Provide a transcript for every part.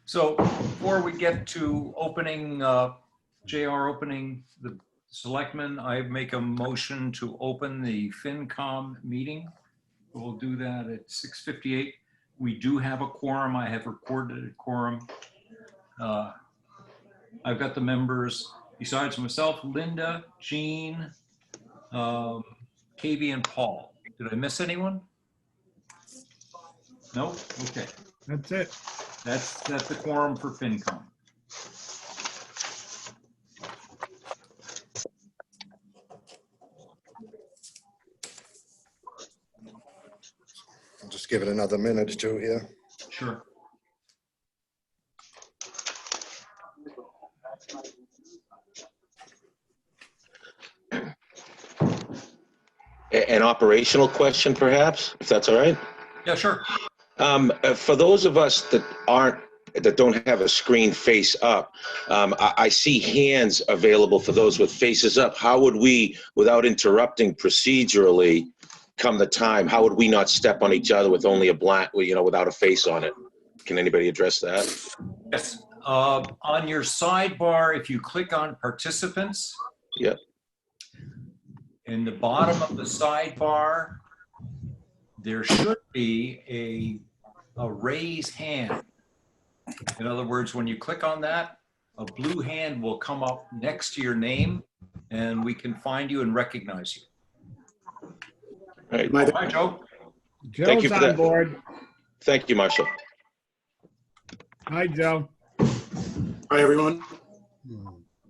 So before we get to opening, JR opening the Selectmen, I make a motion to open the FinCom meeting. We'll do that at 6:58. We do have a quorum. I have recorded a quorum. I've got the members besides myself, Linda, Jean, Katie, and Paul. Did I miss anyone? No? Okay. That's it. That's the quorum for FinCom. I'll just give it another minute or two here. Sure. An operational question, perhaps, if that's all right. Yeah, sure. For those of us that don't have a screen face up, I see hands available for those with faces up. How would we, without interrupting procedurally, come the time, how would we not step on each other with only a blank, without a face on it? Can anybody address that? Yes. On your sidebar, if you click on participants, Yep. in the bottom of the sidebar, there should be a raise hand. In other words, when you click on that, a blue hand will come up next to your name and we can find you and recognize you. All right. All right, Joe. Thank you Joe's for on that. board. Thank you, Marshall. Hi, Joe. Hi, everyone.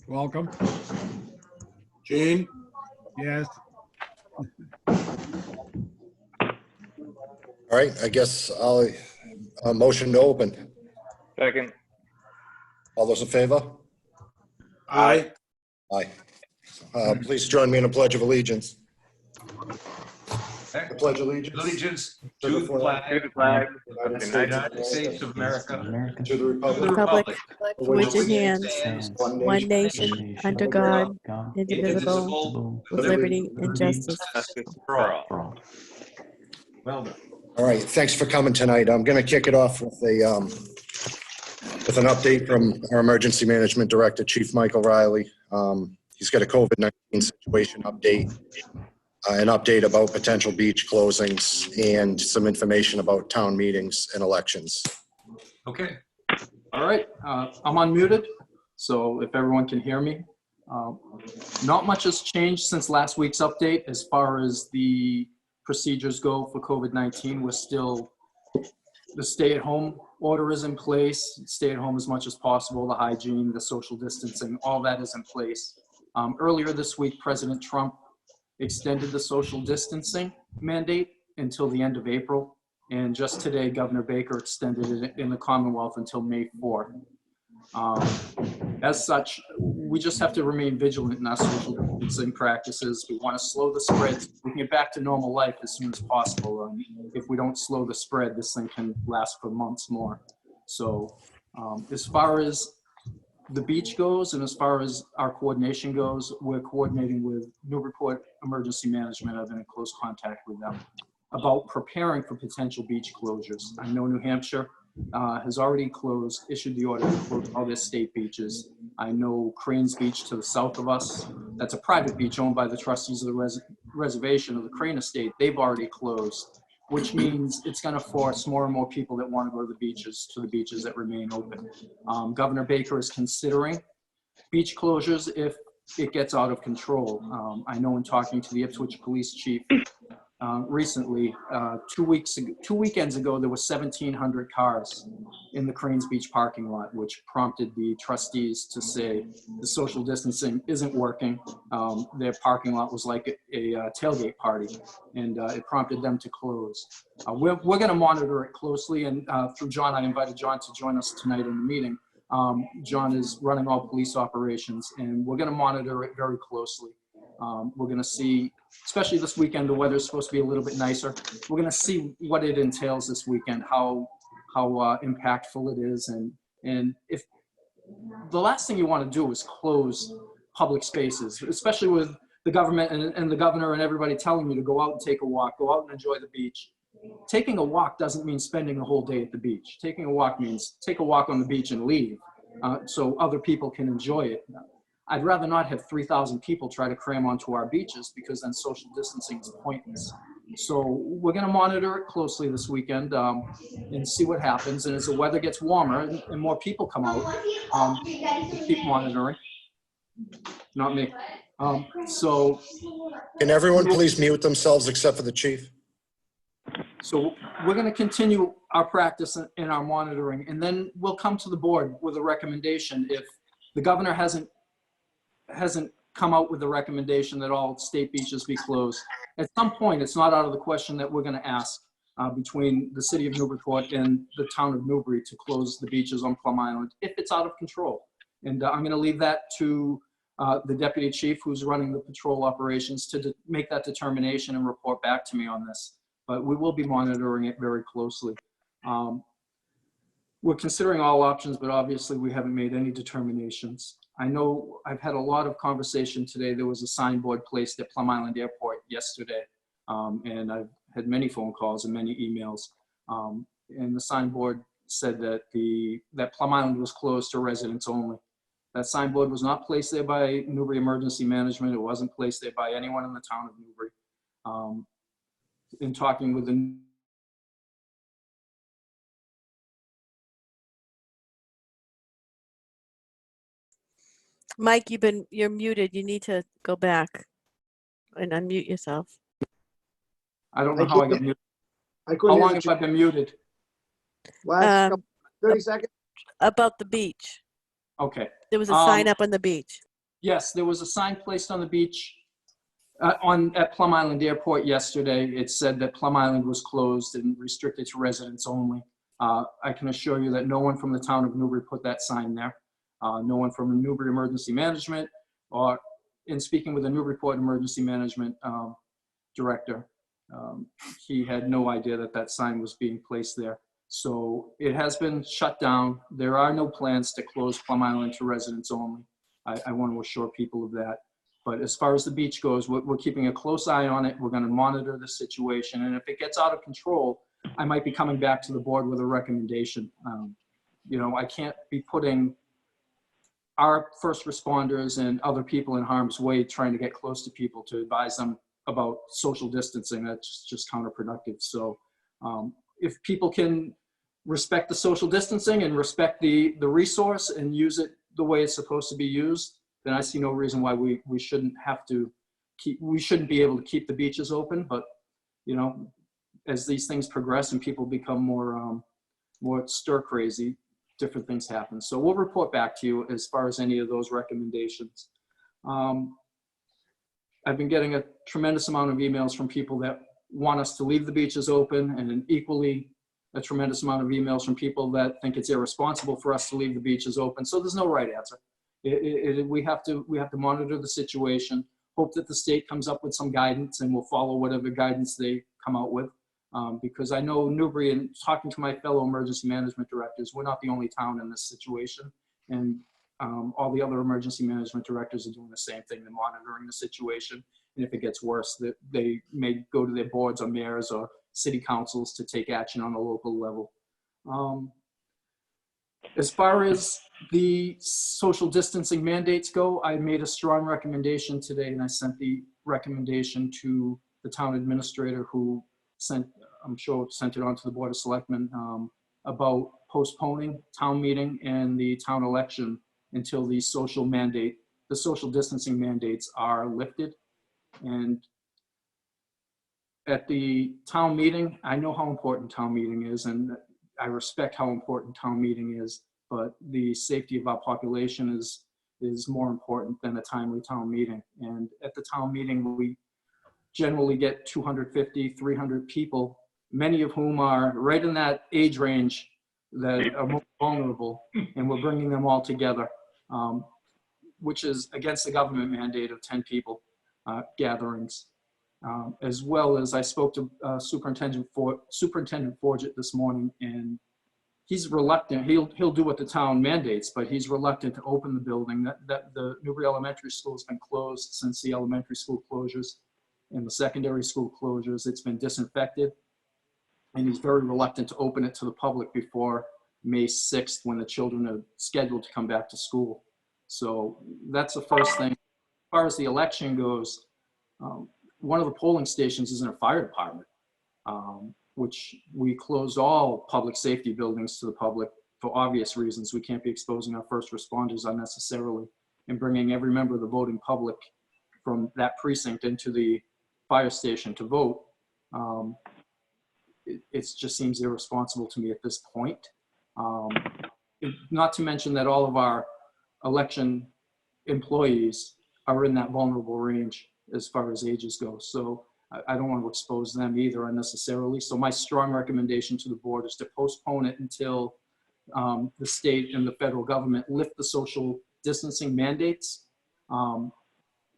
Welcome. Gene? Yes. All right, I guess I'll motion to open. Second. All those in favor? Aye. Aye. Please join me in a pledge of allegiance. I pledge allegiance Allegiance to the flag To the flag of of the the United States of America, to the to the republic republic for which which it stands one nation, under God, indivisible, with liberty and justice. for all. Well done. All right, thanks for coming tonight. I'm going to kick it off with an update from our Emergency Management Director, Chief Michael Riley. He's got a COVID-19 situation update, an update about potential beach closings, and some information about town meetings and elections. Okay. All right, I'm unmuted, so if everyone can hear me. Not much has changed since last week's update as far as the procedures go for COVID-19. We're still, the stay-at-home order is in place, stay at home as much as possible, the hygiene, the social distancing, all that is in place. Earlier this week, President Trump extended the social distancing mandate until the end of April. And just today, Governor Baker extended it in the Commonwealth until May 4th. As such, we just have to remain vigilant in our social distancing practices. We want to slow the spread. We can get back to normal life as soon as possible. If we don't slow the spread, this thing can last for months more. So as far as the beach goes and as far as our coordination goes, we're coordinating with Newburyport Emergency Management. I've been in close contact with them about preparing for potential beach closures. I know New Hampshire has already issued the order to close all their state beaches. I know Cranes Beach to the south of us, that's a private beach owned by the trustees of the reservation of the Crane Estate. They've already closed, which means it's going to force more and more people that want to go to the beaches that remain open. Governor Baker is considering beach closures if it gets out of control. I know in talking to the Ipswich Police Chief recently, 2 weekends ago, there were 1,700 cars in the Cranes Beach parking lot, which prompted the trustees to say the social distancing isn't working. Their parking lot was like a tailgate party, and it prompted them to close. We're going to monitor it closely, and through John, I invited John to join us tonight in the meeting. John is running all police operations, and we're going to monitor it very closely. We're going to see, especially this weekend, the weather is supposed to be a little bit nicer. We're going to see what it entails this weekend, how impactful it is. And if the last thing you want to do is close public spaces, especially with the government and the governor and everybody telling you to go out and take a walk, go out and enjoy the beach. taking a walk doesn't mean spending the whole day at the beach. Taking a walk means take a walk on the beach and leave, so other people can enjoy it. I'd rather not have 3,000 people try to cram onto our beaches, because then social distancing is pointless. So we're going to monitor it closely this weekend, and see what happens. And as the weather gets warmer and more people come out, we'll keep monitoring. Not me. So Can everyone please mute themselves except for the chief? we're going to continue our practice and our monitoring, and then we'll come to the board with a recommendation. If the governor hasn't come out with a recommendation that all state beaches be closed, at some point, it's not out of the question that we're going to ask between the city of Newburyport and the town of Newbury to close the beaches on Plum Island if it's out of control. And I'm going to leave that to the deputy chief who's running the patrol operations to make that determination and report back to me on this. But we will be monitoring it very closely. We're considering all options, but obviously we haven't made any determinations. I know I've had a lot of conversation today. There was a signboard placed at Plum Island Airport yesterday, and I've had many phone calls and many emails. And the signboard said that that Plum Island was closed to residents only. That signboard was not placed there by Newbury Emergency Management. It wasn't placed there by anyone in the town of Newbury. In talking with the Mike, you're muted. You need to go back and unmute yourself. I don't know how I got muted. I How couldn't long hear have the I been muted? last Um, couple, 30 seconds. About the beach. Okay. There was a sign up on the beach. Yes, there was a sign placed on the beach at Plum Island Airport yesterday. It said that Plum Island was closed and restricted to residents only. I can assure you that no one from the town of Newbury put that sign there. No one from Newbury Emergency Management, or in speaking with the Newburyport Emergency Management director, he had no idea that that sign was being placed there. So it has been shut down. There are no plans to close Plum Island to residents only. I want to assure people of that. But as far as the beach goes, we're keeping a close eye on it. We're going to monitor the situation. And if it gets out of control, I might be coming back to the board with a recommendation. You know, I can't be putting our first responders and other people in harm's way trying to get close to people to advise them about social distancing. That's just counterproductive. So if people can respect the social distancing and respect the resource and use it the way it's supposed to be used, then I see no reason why we shouldn't be able to keep the beaches open. But, you know, as these things progress and people become more stir crazy, different things happen. So we'll report back to you as far as any of those recommendations. I've been getting a tremendous amount of emails from people that want us to leave the beaches open, and equally a tremendous amount of emails from people that think it's irresponsible for us to leave the beaches open. So there's no right answer. We have to monitor the situation, hope that the state comes up with some guidance, and we'll follow whatever guidance they come out with. Because I know Newbury, and talking to my fellow emergency management directors, we're not the only town in this situation. And all the other emergency management directors are doing the same thing. They're monitoring the situation. And if it gets worse, they may go to their boards or mayors or city councils to take action on a local level. As far as the social distancing mandates go, I made a strong recommendation today, and I sent the recommendation to the town administrator, who sent it on to the Board of Selectmen, about postponing town meeting and the town election until the social distancing mandates are lifted. And at the town meeting, I know how important town meeting is, and I respect how important town meeting is, but the safety of our population is more important than a timely town meeting. And at the town meeting, we generally get 250, 300 people, many of whom are right in that age range that are most vulnerable, and we're bringing them all together, which is against the government mandate of 10 people gatherings. As well as I spoke to Superintendent Forget this morning, and he's reluctant. He'll do what the town mandates, but he's reluctant to open the building. That the Newbury Elementary School has been closed since the elementary school closures and the secondary school closures. It's been disinfected. and he's very reluctant to open it to the public before May 6th, when the children are scheduled to come back to school. So that's the first thing. As far as the election goes, one of the polling stations is in a fire department, which we closed all public safety buildings to the public for obvious reasons. We can't be exposing our first responders unnecessarily and bringing every member of the voting public from that precinct into the fire station to vote. It just seems irresponsible to me at this point. Not to mention that all of our election employees are in that vulnerable range as far as ages go. So I don't want to expose them either unnecessarily. So my strong recommendation to the board is to postpone it until the state and the federal government lift the social distancing mandates.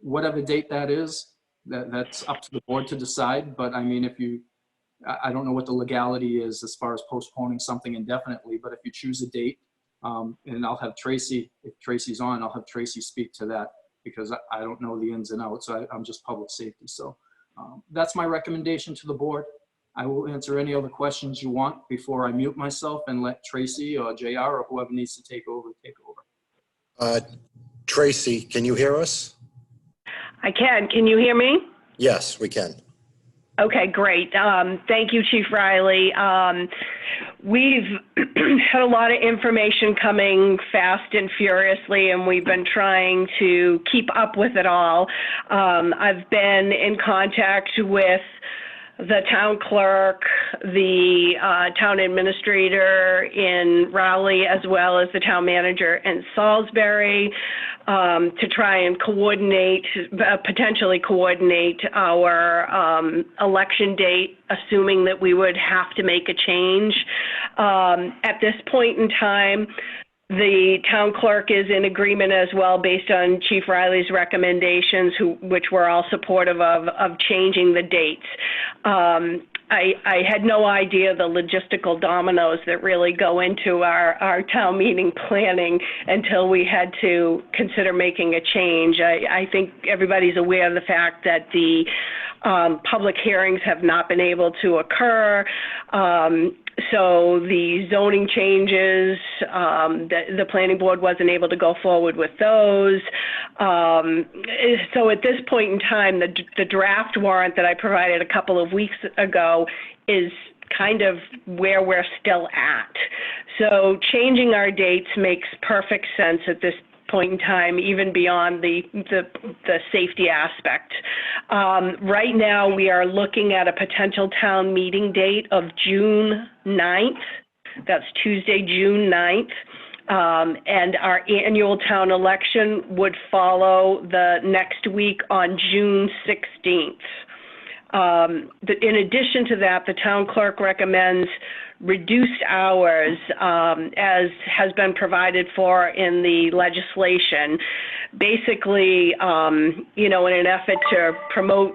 Whatever date that is, that's up to the board to decide. But I mean, I don't know what the legality is as far as postponing something indefinitely, but if you choose a date, and I'll have Tracy, if Tracy's on, I'll have Tracy speak to that, because I don't know the ins and outs. I'm just public safety. So that's my recommendation to the board. I will answer any other questions you want before I mute myself and let Tracy or JR or whoever needs to take over, take over. Tracy, can you hear us? I can. Can you hear me? Yes, we can. Okay, great. Thank you, Chief Riley. We've had a lot of information coming fast and furiously, and we've been trying to keep up with it all. I've been in contact with the town clerk, the town administrator in Raleigh, as well as the town manager in Salisbury, to try and coordinate, potentially coordinate our election date, assuming that we would have to make a change. At this point in time, the town clerk is in agreement as well, based on Chief Riley's recommendations, which we're all supportive of changing the dates. I had no idea the logistical dominoes that really go into our town meeting planning until we had to consider making a change. I think everybody's aware of the fact that the public hearings have not been able to occur. So the zoning changes, the planning board wasn't able to go forward with those. So at this point in time, the draft warrant that I provided a couple of weeks ago is kind of where we're still at. So changing our dates makes perfect sense at this point in time, even beyond the safety aspect. Right now, we are looking at a potential town meeting date of June 9th. That's Tuesday, June 9th. And our annual town election would follow the next week on June 16th. In addition to that, the town clerk recommends reduced hours, as has been provided for in the legislation. Basically, in an effort to promote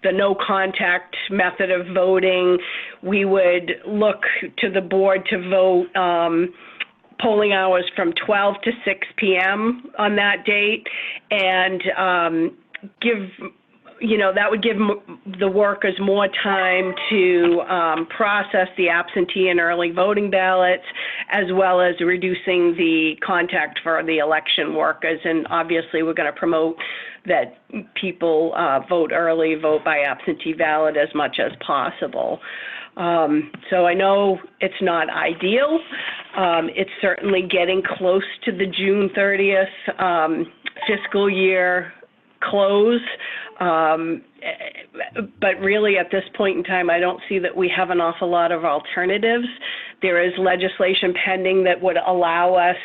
the no contact method of voting, we would look to the board to vote polling hours from 12 to 6 p.m. on that date, and that would give the workers more time to process the absentee and early voting ballots, as well as reducing the contact for the election workers. And obviously, we're going to promote that people vote early, vote by absentee ballot as much as possible. So I know it's not ideal. It's certainly getting close to the June 30th fiscal year close. But really at this point in time, I don't see that we have an awful lot of alternatives. There is legislation pending that would allow us,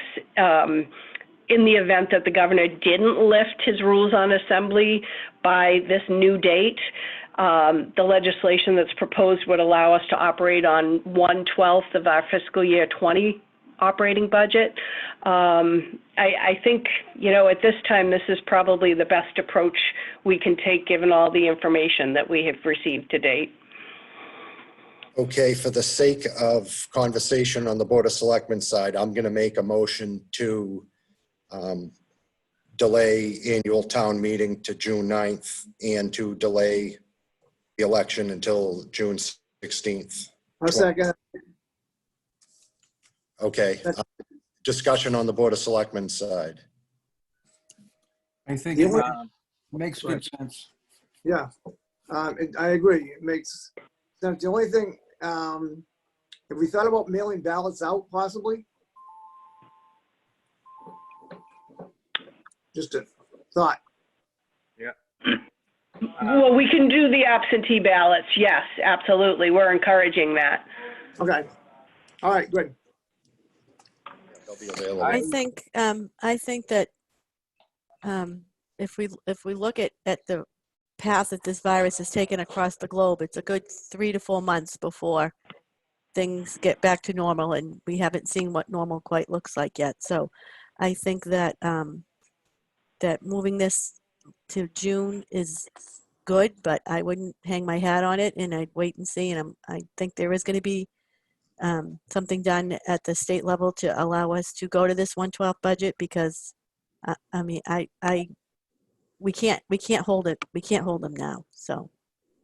in the event that the governor didn't lift his rules on assembly by this new date, the legislation that's proposed would allow us to operate on 1/12 of our fiscal year 20 operating budget. I think, at this time, this is probably the best approach we can take given all the information that we have received to date. Okay, for the sake of conversation on the Board of Selectmen side, I'm going to make a motion to delay annual town meeting to June 9th and to delay the election until June 16th. I'll second. Okay. Discussion on the Board of Selectmen side. I think The it only- makes good sense. Yeah, I agree. It makes sense. The only thing, have we thought about mailing ballots out possibly? Just a thought. Well, we can do the absentee ballots. Yes, absolutely. We're encouraging that. Okay. All right, good. They'll be available. I think that if we look at the path that this virus has taken across the globe, it's a good 3 to 4 months before things get back to normal, and we haven't seen what normal quite looks like yet. So I think that that moving this to June is good, but I wouldn't hang my hat on it, and I'd wait and see. And I think there is going to be something done at the state level to allow us to go to this 112 budget, because I mean, we can't hold it. We can't hold them now. So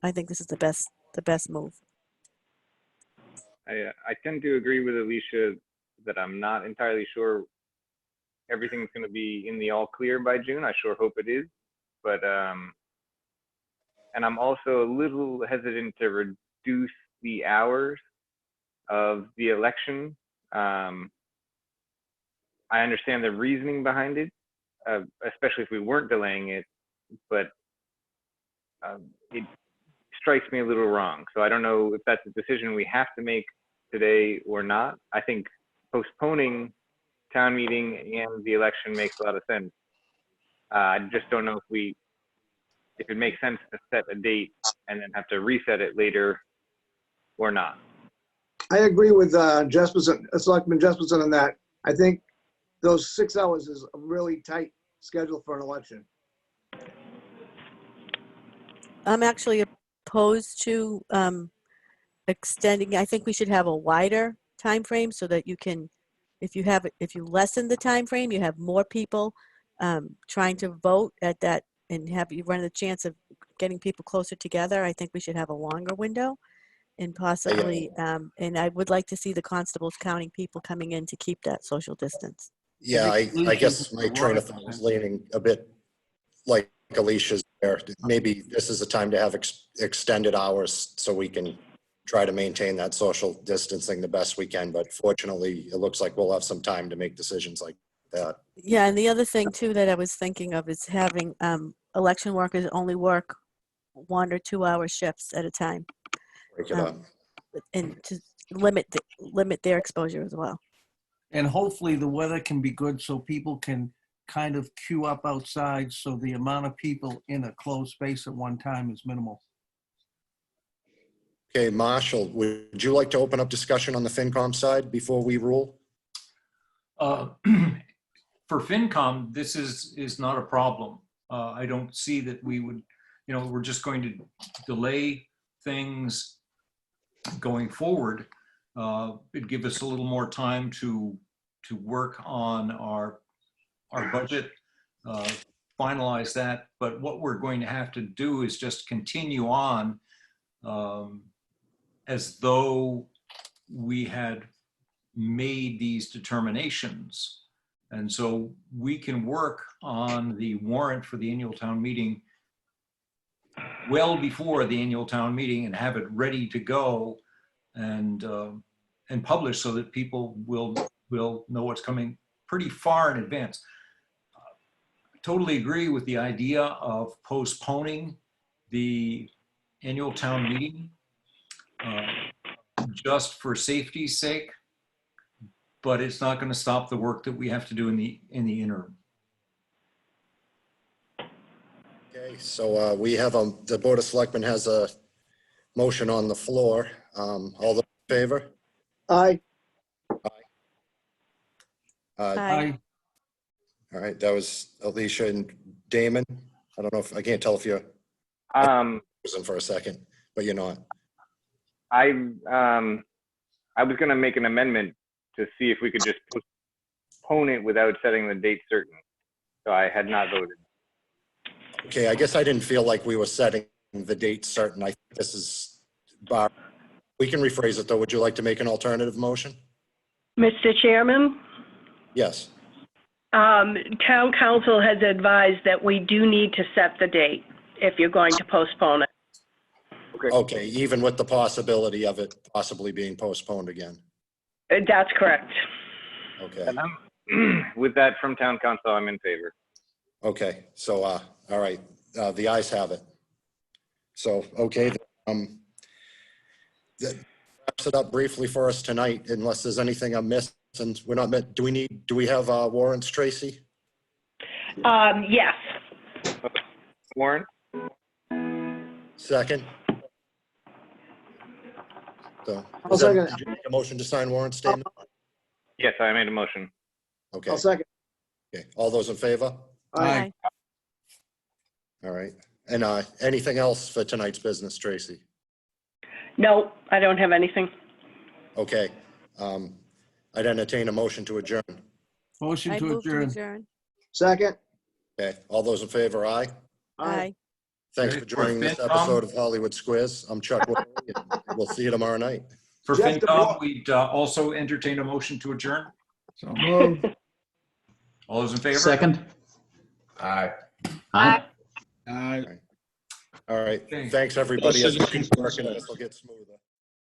I think this is the best move. I tend to agree with Alicia that I'm not entirely sure everything's going to be in the all clear by June. I sure hope it is, but and I'm also a little hesitant to reduce the hours of the election. I understand the reasoning behind it, especially if we weren't delaying it, but it strikes me a little wrong. So I don't know if that's a decision we have to make today or not. I think postponing town meeting and the election makes a lot of sense. I just don't know if it makes sense to set a date and then have to reset it later or not. I agree with Selectman Jesperson on that. I think those 6 hours is a really tight schedule for an election. I'm actually opposed to extending. I think we should have a wider time frame so that you can, if you lessen the time frame, you have more people trying to vote at that, and you run the chance of getting people closer together. I think we should have a longer window, and possibly, and I would like to see the constables counting people coming in to keep that social distance. Yeah, I guess my train of thought was leaning a bit like Alicia's there. Maybe this is the time to have extended hours so we can try to maintain that social distancing the best we can. But fortunately, it looks like we'll have some time to make decisions like that. Yeah, and the other thing too that I was thinking of is having election workers only work 1 or 2 hour shifts at a time, Break it up. and to limit their exposure as well. And hopefully the weather can be good so people can kind of queue up outside, so the amount of people in a closed space at one time is minimal. Okay, Marshall, would you like to open up discussion on the FinCom side before we rule? For FinCom, this is not a problem. I don't see that we would, we're just going to delay things going forward. It'd give us a little more time to work on our budget, finalize that. But what we're going to have to do is just continue on as though we had made these determinations. And so we can work on the warrant for the annual town meeting well before the annual town meeting and have it ready to go and publish so that people will know what's coming pretty far in advance. I totally agree with the idea of postponing the annual town meeting just for safety's sake, but it's not going to stop the work that we have to do in the interim. Okay, so we have the Board of Selectmen has a motion on the floor. All those in favor? Aye. Aye. All right, that was Alicia and Damon. I don't know if I can't tell if you're in for a second, but you're not. I was going to make an amendment to see if we could just postpone it without setting the date certain. So I had not voted. Okay, I guess I didn't feel like we were setting the date certain. I think this is We can rephrase it, though. Would you like to make an alternative motion? Mr. Chairman, Yes. town council has advised that we do need to set the date if you're going to postpone it. Okay, even with the possibility of it possibly being postponed again. That's correct. Okay, And with that from town council, I'm in favor. okay. So, all right, the ayes have it. So, okay, that wraps it up briefly for us tonight, unless there's anything I'm missing. We're not, do we have warrants, Tracy? Yes. Warren? Second? So, I'll second it. did you make a motion to sign warrant statement? Yes, I made a motion. Okay, I'll second. okay. All those in favor? Aye. All right. And anything else for tonight's business, Tracy? No, I don't have anything. Okay. I'd entertain a motion to adjourn. Motion I to move to adjourn. adjourn. Second. Okay, all those in favor, aye? Aye. Thanks Okay, for joining this for FinCom. episode of Hollywood Squares. I'm Chuck Woolley, and we'll see you tomorrow night. For Jeff, FinCom, we'd also entertain a motion to adjourn. So moved. All those in favor? Second? Aye. Aye. Aye. All right, Okay. thanks, everybody. Those As we citizens keep working, this will get smoother.